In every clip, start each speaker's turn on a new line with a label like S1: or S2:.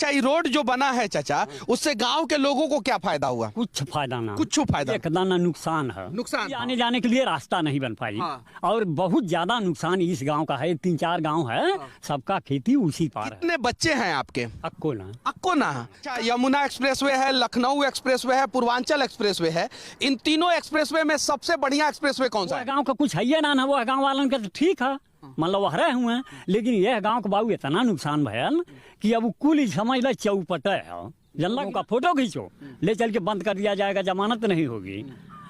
S1: अच्छा, ये रोड जो बना है चाचा, उससे गांव के लोगों को क्या फायदा हुआ?
S2: कुछ फायदा ना,
S1: कुछ फायदा,
S2: एक दाना नुकसान है।
S1: नुकसान,
S2: आने जाने के लिए रास्ता नहीं बन पाई। और बहुत ज्यादा नुकसान इस गांव का है। 3-4 गांव है, सबका खेती उसी पार है।
S1: कितने बच्चे हैं आपके?
S2: अक्कोना।
S1: अच्छा, यमुना एक्सप्रेसवे है, लखनऊ एक्सप्रेसवे है, पूर्वांचल एक्सप्रेसवे है। इन तीनों एक्सप्रेसवे में सबसे बढ़िया एक्सप्रेसवे कौन सा है?
S2: गांव का कुछ है ना, वो गांव वालों का तो ठीक है, मतलब वह रहे हुए हैं। लेकिन यह गांव के बाबू इतना नुकसान भयल कि अब कुल ही समझ लो चौपट है। जनलों का फोटो खींचो, ले चल के बंद कर दिया जाएगा, जमानत नहीं होगी।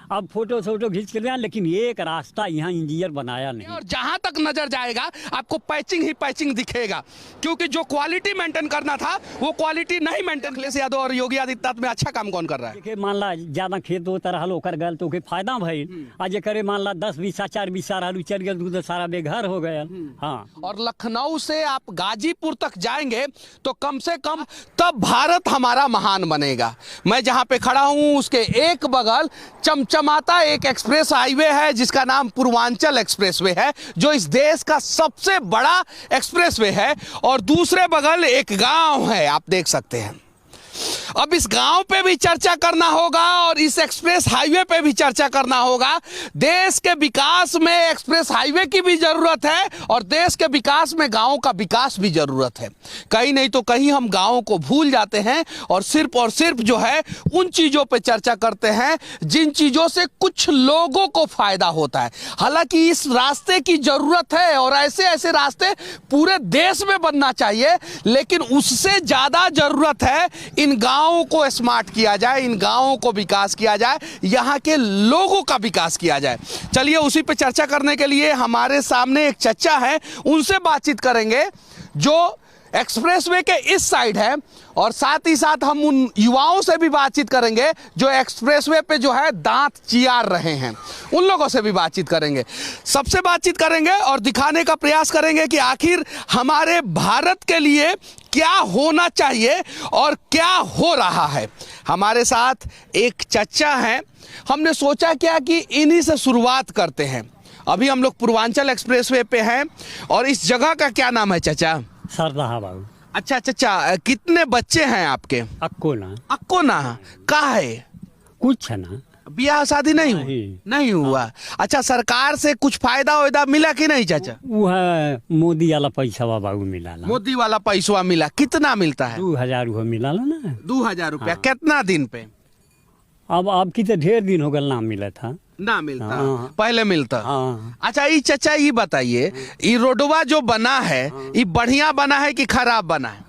S2: अब फोटो खींच के लिया, लेकिन एक रास्ता यहाँ इंजीनियर बनाया नहीं।
S1: और जहां तक नजर जाएगा आपको पैचिंग ही पैचिंग दिखेगा, क्योंकि जो क्वालिटी मेंटेन करना था वो क्वालिटी नहीं मेंटेन। अखिलेश यादव और योगी आदित्यनाथ में अच्छा काम कौन कर रहा है?
S2: मान ला ज्यादा खेत होता रहा ओकर गल तो फायदा भइल। आज करे मान ला 10 बीसा 4 बीसा रहलू चल गया, दूध सारा बेघर हो गया। हाँ, और
S1: लखनऊ से आप गाजीपुर तक जाएंगे तो कम से कम तब भारत हमारा महान बनेगा। मैं जहां पे खड़ा हूं उसके एक बगल चमचमाता एक एक्सप्रेस हाईवे है जिसका नाम पूर्वांचल एक्सप्रेसवे है, जो इस देश का सबसे बड़ा एक्सप्रेसवे है। और दूसरे बगल एक गांव है, आप देख सकते हैं। अब इस गांव पे भी चर्चा करना होगा और इस एक्सप्रेस हाईवे पे भी चर्चा करना होगा। देश के विकास में एक्सप्रेस हाईवे की भी जरूरत है और देश के विकास में गांवों का विकास भी जरूरत है। कहीं नहीं तो कहीं हम गांवों को भूल जाते हैं और सिर्फ जो है उन चीजों पे चर्चा करते हैं जिन चीजों से कुछ लोगों को फायदा होता है। हालांकि इस रास्ते की जरूरत है और ऐसे ऐसे रास्ते पूरे देश में बनना चाहिए, लेकिन उससे ज्यादा जरूरत है इन गांवों को स्मार्ट किया जाए, इन गांवों को विकास किया जाए, यहाँ के लोगों का विकास किया जाए। चलिए उसी पे चर्चा करने के लिए हमारे सामने एक चचा है, उनसे बातचीत करेंगे जो एक्सप्रेसवे के इस साइड है, और साथ ही साथ हम उन युवाओं से भी बातचीत करेंगे जो एक्सप्रेसवे पे जो है दांत चियार रहे हैं, उन लोगों से भी बातचीत करेंगे। सबसे बातचीत करेंगे और दिखाने का प्रयास करेंगे कि आखिर हमारे भारत के लिए क्या होना चाहिए और क्या हो रहा है। हमारे साथ एक चचा हैं, हमने सोचा क्या कि इन्हीं से शुरुआत करते हैं। अभी हम लोग पूर्वांचल एक्सप्रेसवे पे हैं और इस जगह का क्या नाम है चाचा?
S2: सरदाहा बाबू।
S1: अच्छा चाचा, कितने बच्चे हैं आपके? अक्कोना का है?
S2: कुछ है ना,
S1: ब्याह शादी नहीं हुआ। अच्छा, सरकार से कुछ फायदा वायदा मिला कि नहीं चाचा?
S2: वो है मोदी वाला पैसा बाबू मिला।
S1: मोदी वाला पैसा मिला? कितना मिलता है?
S2: 2000 मिला ना।
S1: 2000 रुपया? कितना दिन पे?
S2: अब की तो ढेर दिन हो गया, ना मिला था।
S1: ना मिलता? पहले मिलता।
S2: हाँ।
S1: अच्छा, ये चाचा ये बताइए, ये रोडवा जो बना है ये बढ़िया बना है कि खराब बना है?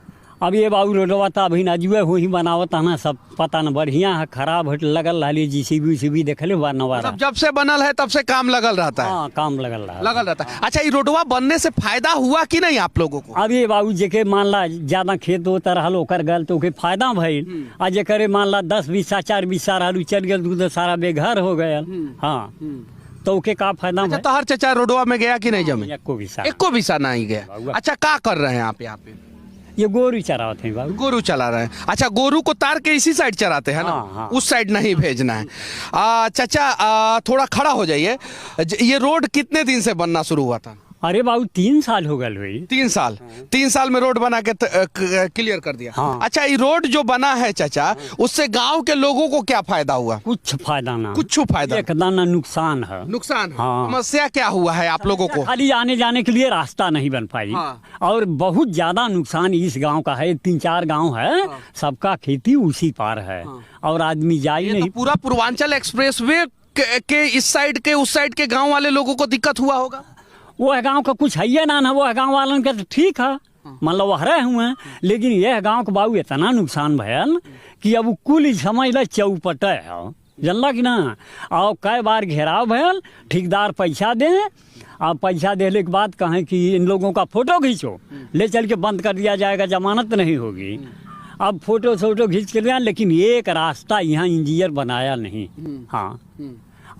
S2: अब ये बाबू रोडवा तो अभी नजुए हो ही बनावत ना, सब पता न बढ़िया है खराब लगल रही। जीसीबी देखले नवारा
S1: जब से बनल है तब से काम लगल रहता है।
S2: हाँ, काम लगल
S1: रहता है। अच्छा, ये रोडवा बनने से फायदा हुआ कि नहीं आप लोगों को?
S2: अब ये बाबू जेके मान ला ज्यादा खेत होता रहा ओकर गल तो फायदा भइल। आ जेकरे मान ला 10 बीसा 4 बीसा रहलू चल गया, दूध सारा बेघर हो गया। हाँ, तो के का फायदा?
S1: अच्छा, तो हर चचा रोडवा में गया कि नहीं? जमीन एको बीसा नहीं गया। अच्छा, क्या कर रहे हैं आप यहाँ पे?
S2: ये गोरू चराते हैं बाबू।
S1: गोरू चला रहे हैं। अच्छा, गोरू को तार के इसी साइड चराते हैं ना?
S2: हाँ।
S1: उस साइड नहीं भेजना है। चाचा थोड़ा खड़ा हो जाइए। ये रोड कितने दिन से बनना शुरू हुआ था?
S2: अरे बाबू 3 साल हो गए हुई।
S1: 3 साल? 3 साल में रोड बना के क्लियर कर दिया।
S2: हाँ।
S1: अच्छा, ये रोड जो बना है चाचा, उससे गांव के लोगों को क्या फायदा हुआ?
S2: कुछ फायदा ना,
S1: कुछ फायदा,
S2: एक दाना नुकसान है।
S1: नुकसान है।
S2: हाँ।
S1: समस्या क्या हुआ है आप लोगों को?
S2: खाली आने जाने के लिए रास्ता नहीं बन पाई।
S1: हाँ।
S2: और बहुत ज्यादा नुकसान इस गांव का है। 3-4 गांव है। हाँ। सबका खेती उसी पार है। हाँ। और आदमी जाए नहीं।
S1: तो पूरा पूर्वांचल एक्सप्रेसवे के इस साइड के उस साइड के गांव वाले लोगों को दिक्कत हुआ होगा?
S2: वो गांव का कुछ है ना, वो गांव वालों का तो ठीक है, मतलब वह रहे हुए हैं। लेकिन यह गांव के बाबू इतना नुकसान भयल कि अब कुल समझ लो चौपट है, जानला कि ना। और कई बार घेराव भयल, ठेकेदार पैसा दे, और पैसा देने के बाद कहें कि इन लोगों का फोटो खींचो, ले चल के बंद कर दिया जाएगा, जमानत नहीं होगी। अब फोटो खींच के लिया, लेकिन एक रास्ता यहाँ इंजीनियर बनाया नहीं। हाँ,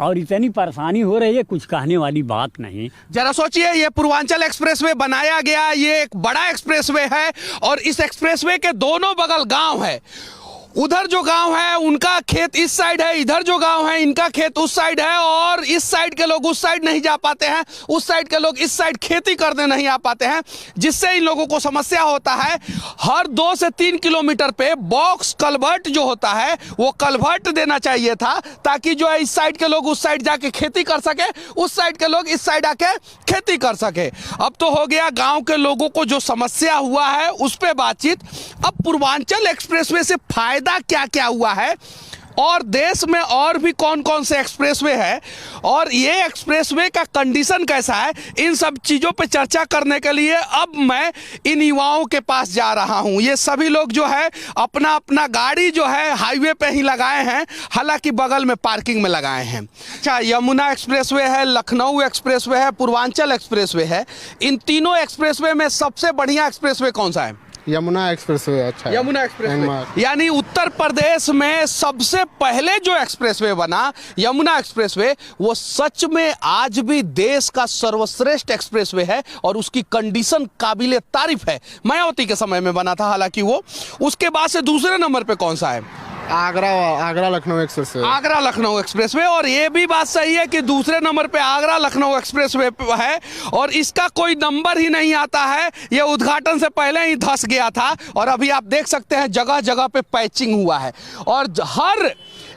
S2: और इतनी परेशानी हो रही है, कुछ कहने वाली बात नहीं।
S1: जरा सोचिए, ये पूर्वांचल एक्सप्रेसवे बनाया गया, ये एक बड़ा एक्सप्रेसवे है और इस एक्सप्रेसवे के दोनों बगल गांव है। उधर जो गांव है उनका खेत इस साइड है, इधर जो गांव है इनका खेत उस साइड है, और इस साइड के लोग उस साइड नहीं जा पाते हैं, उस साइड के लोग इस साइड खेती करने नहीं आ पाते हैं, जिससे इन लोगों को समस्या होता है। हर 2 से 3 किलोमीटर पे बॉक्स कल्वर्ट जो होता है वो कल्वर्ट देना चाहिए था, ताकि जो है इस साइड के लोग उस साइड जाके खेती कर सके, उस साइड के लोग इस साइड आके खेती कर सके। अब तो हो गया गांव के लोगों को जो समस्या हुआ है उस पे बातचीत। अब पूर्वांचल एक्सप्रेसवे से फायदा क्या क्या हुआ है, और देश में और भी कौन कौन से एक्सप्रेसवे है, और ये एक्सप्रेसवे का कंडीशन कैसा है, इन सब चीज़ों पे चर्चा करने के लिए अब मैं इन युवाओं के पास जा रहा हूं। ये सभी लोग जो है अपना अपना गाड़ी जो है हाईवे पे ही लगाए हैं, हालांकि बगल में पार्किंग में लगाए हैं। अच्छा, यमुना एक्सप्रेसवे है, लखनऊ एक्सप्रेसवे है, पूर्वांचल एक्सप्रेसवे है। इन तीनों एक्सप्रेसवे में सबसे बढ़िया एक्सप्रेसवे कौन सा है?
S3: यमुना एक्सप्रेसवे अच्छा है।
S1: यमुना एक्सप्रेसवे, यानी उत्तर प्रदेश में सबसे पहले जो एक्सप्रेसवे बना यमुना एक्सप्रेसवे, वो सच में आज भी देश का सर्वश्रेष्ठ एक्सप्रेसवे है और उसकी कंडीशन काबिले तारीफ है। मायावती के समय में बना था हालांकि वो। उसके बाद से दूसरे नंबर पे कौन सा है?
S3: आगरा लखनऊ एक्सप्रेसवे।
S1: आगरा लखनऊ एक्सप्रेसवे, और ये भी बात सही है कि दूसरे नंबर पे आगरा लखनऊ एक्सप्रेसवे है, और इसका कोई नंबर ही नहीं आता है। ये उद्घाटन से पहले ही धंस गया था, और अभी आप देख सकते हैं जगह जगह पे पैचिंग हुआ है, और हर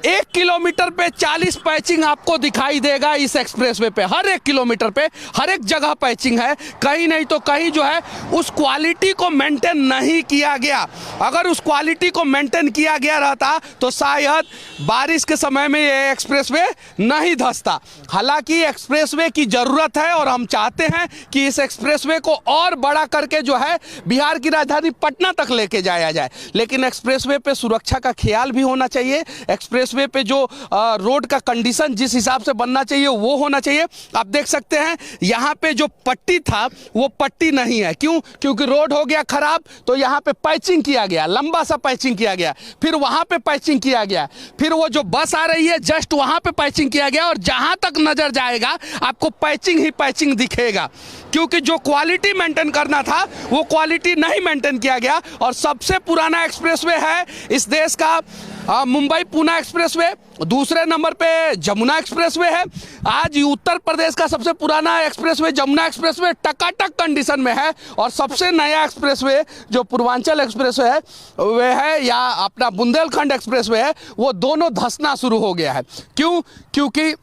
S1: 1 किलोमीटर पे 40 पैचिंग आपको दिखाई देगा इस एक्सप्रेसवे पे। हर 1 किलोमीटर पे हर एक जगह पैचिंग है, कहीं नहीं तो कहीं जो है उस क्वालिटी को मेंटेन नहीं किया गया। अगर उस क्वालिटी को मेंटेन किया गया रहता तो शायद बारिश के समय में ये एक्सप्रेसवे नहीं धंसता। हालांकि एक्सप्रेसवे की ज़रूरत है, और हम चाहते हैं कि इस एक्सप्रेसवे को और बड़ा करके जो है बिहार की राजधानी पटना तक लेके जाया जाए। लेकिन एक्सप्रेसवे पे सुरक्षा का ख्याल भी होना चाहिए। एक्सप्रेसवे पे जो रोड का कंडीशन जिस हिसाब से बनना चाहिए वो होना चाहिए। आप देख सकते हैं यहाँ पे जो पट्टी था वो पट्टी नहीं है। क्यों? क्योंकि रोड हो गया खराब, तो यहाँ पे पैचिंग किया गया, लंबा सा पैचिंग किया गया, फिर वहाँ पे पैचिंग किया गया, फिर वो जो बस आ रही है जस्ट वहाँ पे पैचिंग किया गया, और जहाँ तक नजर जाएगा आपको पैचिंग ही पैचिंग दिखेगा, क्योंकि जो क्वालिटी मेंटेन करना था वो क्वालिटी नहीं मेंटेन किया गया। और सबसे पुराना एक्सप्रेसवे है इस देश का मुंबई पुणे एक्सप्रेसवे, दूसरे नंबर पे जमुना एक्सप्रेसवे है। आज उत्तर प्रदेश का सबसे पुराना एक्सप्रेसवे जमुना एक्सप्रेसवे टकाटक कंडीशन में है, और सबसे नया एक्सप्रेसवे जो पूर्वांचल एक्सप्रेसवे है वे है, या अपना बुंदेलखंड एक्सप्रेसवे है, वो दोनों धंसना शुरू हो गया है। क्यों? क्योंकि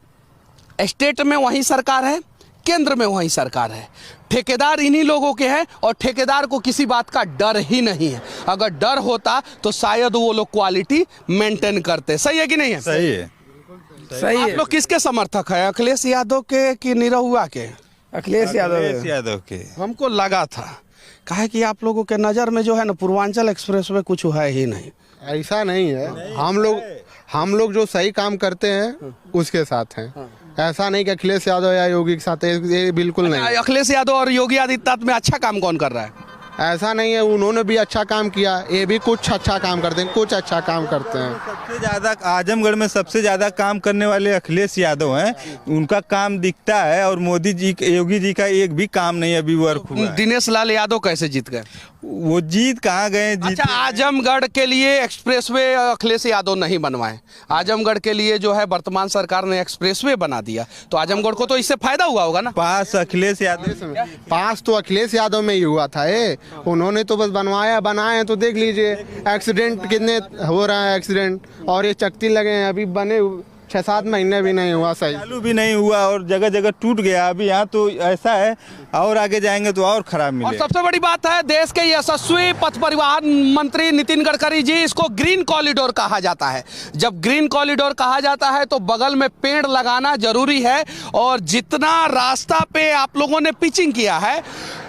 S1: स्टेट में वही सरकार है, केंद्र में वही सरकार है, ठेकेदार इन्हीं लोगों के हैं, और ठेकेदार को किसी बात का डर ही नहीं है। अगर डर होता तो शायद वो लोग क्वालिटी मेंटेन करते। सही है कि नहीं है?
S4: सही है,
S1: सही है। आप लोग किसके समर्थक है, अखिलेश यादव के कि निरहुआ के?
S4: अखिलेश यादव के।
S1: हमको लगा था, कहे कि आप लोगों के नज़र में जो है ना पूर्वांचल एक्सप्रेस में कुछ है ही नहीं।
S3: ऐसा नहीं है, हम लोग जो सही काम करते हैं उसके साथ हैं। ऐसा नहीं कि अखिलेश यादव या योगी के साथ, ये बिल्कुल नहीं।
S1: अखिलेश यादव और योगी आदित्यनाथ में अच्छा काम कौन कर रहा है?
S3: ऐसा नहीं है, उन्होंने भी अच्छा काम किया, ये भी कुछ अच्छा काम करते हैं, कुछ अच्छा काम करते हैं।
S4: सबसे ज़्यादा आजमगढ़ में सबसे ज़्यादा काम करने वाले अखिलेश यादव हैं। उनका काम दिखता है, और मोदी जी योगी जी का एक भी काम नहीं अभी वर्क हुआ है।
S1: दिनेश लाल यादव कैसे जीत गए?
S4: वो जीत कहाँ गए?
S1: अच्छा, आजमगढ़ के लिए एक्सप्रेसवे अखिलेश यादव नहीं बनवाए, आजमगढ़ के लिए जो है वर्तमान सरकार ने एक्सप्रेसवे बना दिया, तो आजमगढ़ को तो इससे फायदा हुआ होगा ना?
S4: पास अखिलेश यादव,
S3: पास तो अखिलेश यादव में ही हुआ था। उन्होंने तो बस बनाए तो देख लीजिए एक्सीडेंट कितने हो रहा है एक्सीडेंट, और ये चकती लगे हैं, अभी बने 6-7 महीने भी नहीं हुआ, सही
S4: चालू भी नहीं हुआ, और जगह जगह टूट गया। अभी यहाँ तो ऐसा है, और आगे जाएंगे तो और खराब
S1: और
S4: मिलेगा।
S1: सबसे बड़ी बात है, देश के यशस्वी पथ परिवहन मंत्री नितिन गडकरी जी, इसको ग्रीन कॉरिडोर कहा जाता है। जब ग्रीन कॉरिडोर कहा जाता है तो बगल में पेड़ लगाना जरूरी है, और जितना रास्ता पे आप लोगों ने पिचिंग किया है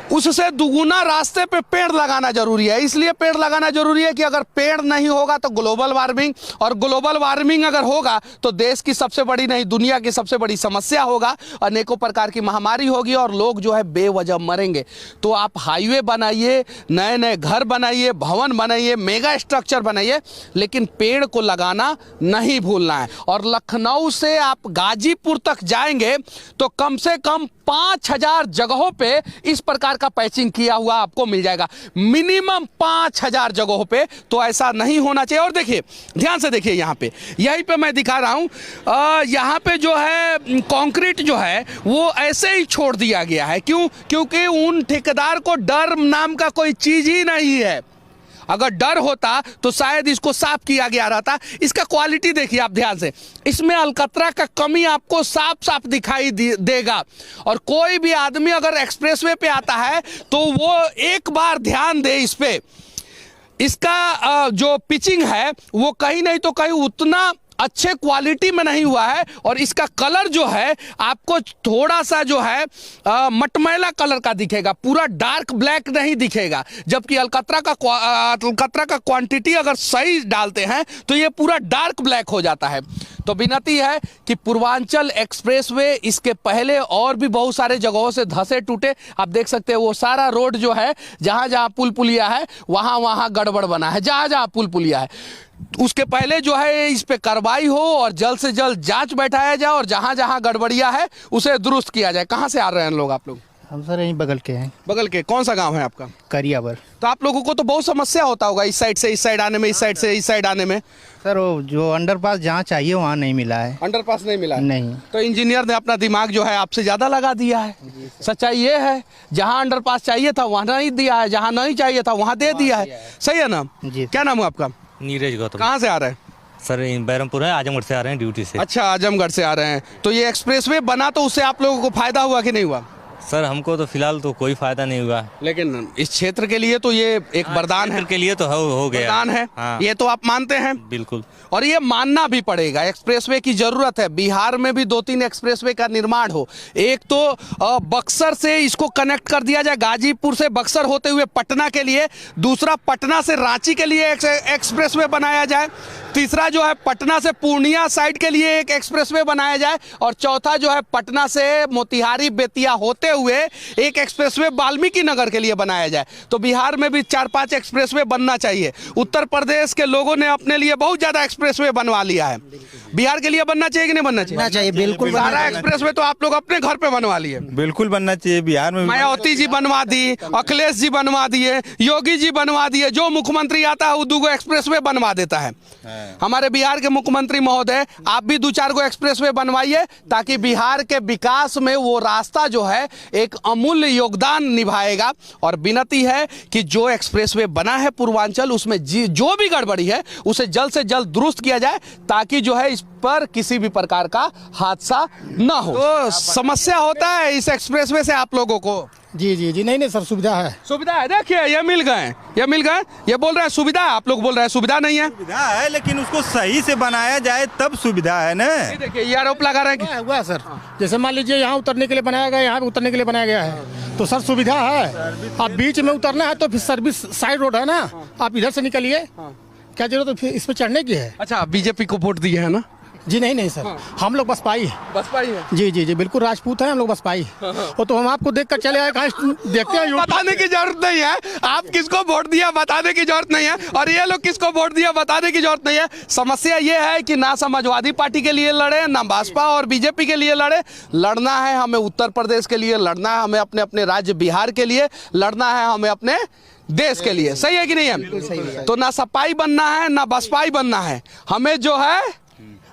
S1: उससे दुगुना रास्ते पे पेड़ लगाना जरूरी है। इसलिए पेड़ लगाना जरूरी है कि अगर पेड़ नहीं होगा तो ग्लोबल वार्मिंग, और ग्लोबल वार्मिंग अगर होगा तो देश की सबसे बड़ी नहीं दुनिया की सबसे बड़ी समस्या होगा, अनेकों प्रकार की महामारी होगी, और लोग जो है बेवजह मरेंगे। तो आप हाईवे बनाइए, नए नए घर बनाइए, भवन बनाइए, मेगा स्ट्रक्चर बनाइए, लेकिन पेड़ को लगाना नहीं भूलना है। और लखनऊ से आप गाजीपुर तक जाएंगे तो कम से कम 5000 जगहों पे इस प्रकार प्रकार का पैचिंग किया हुआ आपको मिल जाएगा, मिनिमम 5000 जगहों पे। तो ऐसा नहीं होना चाहिए। और देखिए, ध्यान से देखिए, यहाँ पे यहीं पे मैं दिखा रहा हूँ, यहाँ पे जो है कंक्रीट जो है वो ऐसे ही छोड़ दिया गया है। क्यों? क्योंकि उन ठेकेदार को डर नाम का कोई चीज ही नहीं है। अगर डर होता तो शायद इसको साफ किया गया रहता। इसका क्वालिटी देखिए आप ध्यान से, इसमें अलकतरा का कमी आपको साफ साफ दिखाई देगा। और कोई भी आदमी अगर एक्सप्रेसवे पे आता है तो वो एक बार ध्यान दे इस पे। इसका जो पिचिंग है वो कहीं नहीं तो कहीं उतना अच्छे क्वालिटी में नहीं हुआ है। और इसका कलर जो है आपको थोड़ा सा जो है मटमैला कलर का दिखेगा, पूरा डार्क ब्लैक नहीं दिखेगा। जबकि अलकतरा का क्वांटिटी अगर सही डालते हैं तो ये पूरा डार्क ब्लैक हो जाता है। तो विनती है कि पूर्वांचल एक्सप्रेसवे इसके पहले और भी बहुत सारे जगहों से धंसे टूटे। आप देख सकते हैं वो सारा रोड जो है, जहां जहां पुल पुलिया है वहां वहां गड़बड़ बना है, जहां जहां पुल पुलिया है। उसके पहले जो है इस पे कार्रवाई हो और जल्द से जल्द जांच बैठाया जाए और जहां जहां गड़बड़िया है उसे दुरुस्त किया जाए। कहां से आ रहे हैं लोग आप लोग?
S5: हम सर यहीं बगल के हैं।
S1: बगल के? कौन सा गांव है आपका?
S5: करियावर।
S1: तो आप लोगों को तो बहुत समस्या होता होगा इस साइड से इस साइड आने में, इस साइड से इस साइड आने में।
S5: सर वो जो अंडरपास जहाँ चाहिए वहाँ नहीं मिला है।
S1: अंडरपास नहीं मिला?
S5: नहीं।
S1: तो इंजीनियर ने अपना दिमाग जो है आपसे ज्यादा लगा दिया है। सच्चाई ये है, जहां अंडरपास चाहिए था वहां नहीं दिया है, जहां नहीं चाहिए था वहां दे दिया है। सही है ना?
S5: जी।
S1: क्या नाम है आपका?
S6: नीरज गौतम।
S1: कहाँ से आ रहे हैं?
S6: सर बैरमपुर है, आजमगढ़ से आ रहे हैं ड्यूटी से।
S1: अच्छा, आजमगढ़ से आ रहे हैं। तो ये एक्सप्रेसवे बना तो उससे आप लोगों को फायदा हुआ कि नहीं हुआ?
S6: सर हमको तो फिलहाल तो कोई फायदा नहीं हुआ,
S1: लेकिन इस क्षेत्र के लिए तो ये एक वरदान है।
S6: के लिए तो हो गया
S1: वरदान है।
S6: हाँ।
S1: ये तो आप मानते हैं?
S6: बिल्कुल।
S1: और ये मानना भी पड़ेगा, एक्सप्रेसवे की जरूरत है। बिहार में भी 2-3 एक्सप्रेसवे का निर्माण हो। एक तो बक्सर से इसको कनेक्ट कर दिया जाए, गाजीपुर से बक्सर होते हुए पटना के लिए। दूसरा, पटना से रांची के लिए एक्सप्रेसवे बनाया जाए। तीसरा जो है पटना से पूर्णिया साइड के लिए एक एक्सप्रेसवे बनाया जाए। और चौथा जो है पटना से मोतिहारी बेतिया होते हुए एक एक्सप्रेसवे वाल्मीकि नगर के लिए बनाया जाए। तो बिहार में भी 4-5 एक्सप्रेसवे बनना चाहिए। उत्तर प्रदेश के लोगों ने अपने लिए बहुत ज्यादा एक्सप्रेसवे बनवा लिया है। बिहार के लिए बनना चाहिए कि नहीं बनना चाहिए?
S5: बिल्कुल।
S1: सारा एक्सप्रेसवे तो आप लोग अपने घर पे बनवा लिए।
S4: बिल्कुल बनना चाहिए। बिहार में
S1: मायावती जी बनवा दी, अखिलेश जी बनवा दिए, योगी जी बनवा दिए। जो मुख्यमंत्री आता है वो 2 एक्सप्रेसवे बनवा देता है। हमारे बिहार के मुख्यमंत्री महोदय, आप भी 2-4 गो एक्सप्रेसवे बनवाइए ताकि बिहार के विकास में वो रास्ता जो है एक अमूल्य योगदान निभाएगा। और विनती है कि जो एक्सप्रेसवे बना है पूर्वांचल, उसमें जो भी गड़बड़ी है उसे जल्द से जल्द दुरुस्त किया जाए ताकि जो है इस पर किसी भी प्रकार का हादसा न हो। तो समस्या होता है इस एक्सप्रेसवे से आप लोगों को?
S7: जी जी जी, नहीं सर, सुविधा है।
S1: सुविधा है। देखिए ये मिल गए, ये मिल गए। ये बोल रहे हैं सुविधा है, आप लोग बोल रहे हैं सुविधा नहीं है।
S4: सुविधा है लेकिन उसको सही से बनाया जाए तब सुविधा है ना।
S1: देखिए ये आरोप लगा रहे हैं
S7: हुआ है सर। जैसे मान लीजिए यहाँ उतरने के लिए बनाया गया, यहाँ पे उतरने के लिए बनाया गया है, तो सर सुविधा है। अब बीच में उतरना है तो फिर सर्विस साइड रोड है ना, आप इधर से निकलिए। क्या जरूरत है फिर इस पर चढ़ने की है?
S1: अच्छा, बीजेपी को वोट दिए है ना?
S7: जी नहीं सर, हम लोग बसपाई है।
S1: बसपाई है?
S7: जी जी जी, बिल्कुल राजपूत हैं हम लोग, बसपाई। वो तो हम आपको देख कर चले आए, कहाँ देखते हैं।
S1: बताने की जरूरत नहीं है आप किसको वोट दिया, बताने की जरूरत नहीं है। और ये लोग किसको वोट दिया, बताने की जरूरत नहीं है। समस्या ये है कि ना समाजवादी पार्टी के लिए लड़े, ना भाजपा और बीजेपी के लिए लड़े। लड़ना है हमें उत्तर प्रदेश के लिए, लड़ना है हमें अपने अपने राज्य बिहार के लिए, लड़ना है हमें अपने देश के लिए। सही है कि नहीं है? तो ना सपाई बनना है ना बसपाई बनना है, हमें जो है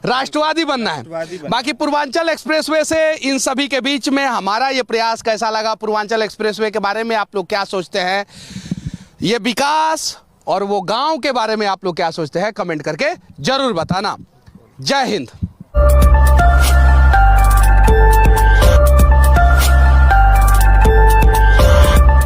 S1: राष्ट्रवादी बनना है। बाकी पूर्वांचल एक्सप्रेसवे से इन सभी के बीच में हमारा ये प्रयास कैसा लगा, पूर्वांचल एक्सप्रेसवे के बारे में आप लोग क्या सोचते हैं, ये विकास और वो गांव के बारे में आप लोग क्या सोचते हैं, कमेंट करके जरूर बताना। जय हिंद।